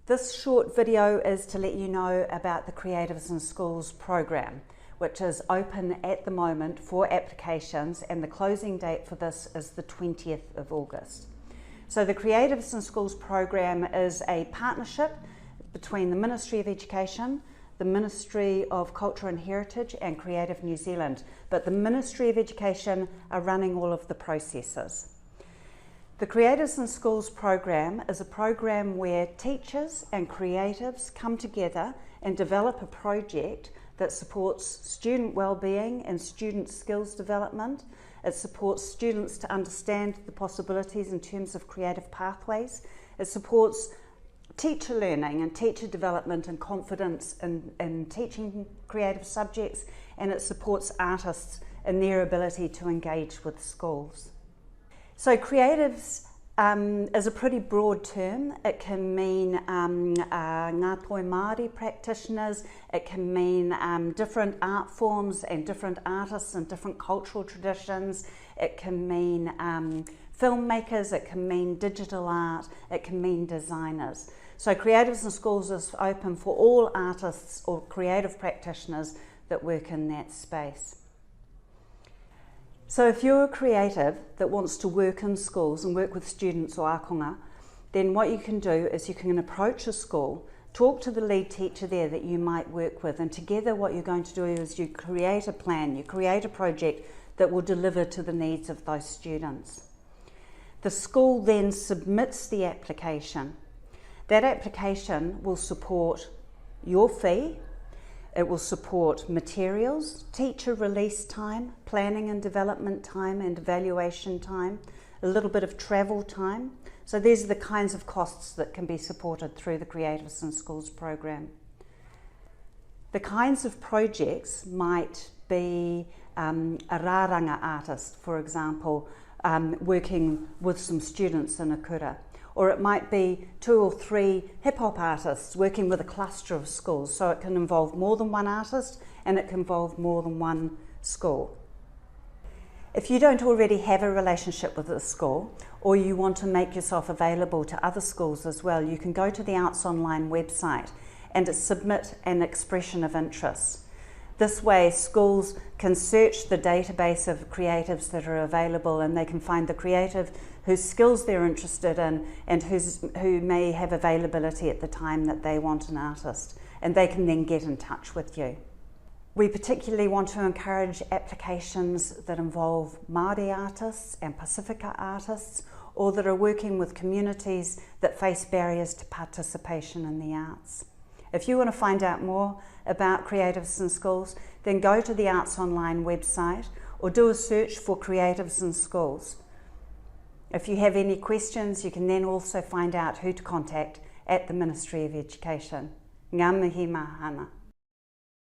This short video is to let you know about the Creatives in Schools program, which is open at the moment for applications, and the closing date for this is the 20th of August. So the Creatives in Schools program is a partnership between the Ministry of Education, the Ministry of Culture and Heritage and Creative New Zealand, but the Ministry of Education are running all of the processes. The Creatives in Schools program is a program where teachers and creatives come together and develop a project that supports student well-being and student skills development. It supports students to understand the possibilities in terms of creative pathways. It supports teacher learning and teacher development and confidence in teaching creative subjects, and it supports artists in their ability to engage with schools. So creatives is a pretty broad term. It can mean ngāpoi Māori practitioners, it can mean different art forms and different artists and different cultural traditions, it can mean filmmakers, it can mean digital art, it can mean designers. So Creatives in Schools is open for all artists or creative practitioners that work in that space. So if you're a creative that wants to work in schools and work with students or ākonga, then what you can do is you can approach a school, talk to the lead teacher there that you might work with, and together what you're going to do is you create a plan, you create a project that will deliver to the needs of those students. The school then submits the application. That application will support your fee. It will support materials, teacher release time, planning and development time and evaluation time, a little bit of travel time. So these are the kinds of costs that can be supported through the Creatives in Schools program. The kinds of projects might be a rāranga artist, for example, working with some students in a kura. Or it might be 2 or 3 hip-hop artists working with a cluster of schools. So it can involve more than one artist and it can involve more than one school. If you don't already have a relationship with a school, or you want to make yourself available to other schools as well, you can go to the Arts Online website and submit an expression of interest. This way schools can search the database of creatives that are available, and they can find the creative whose skills they're interested in and who may have availability at the time that they want an artist, and they can then get in touch with you. We particularly want to encourage applications that involve Māori artists and Pasifika artists, or that are working with communities that face barriers to participation in the arts. If you want to find out more about Creatives in Schools, then go to the Arts Online website or do a search for Creatives in Schools. If you have any questions, you can then also find out who to contact at the Ministry of Education. Ngā mihi mahana.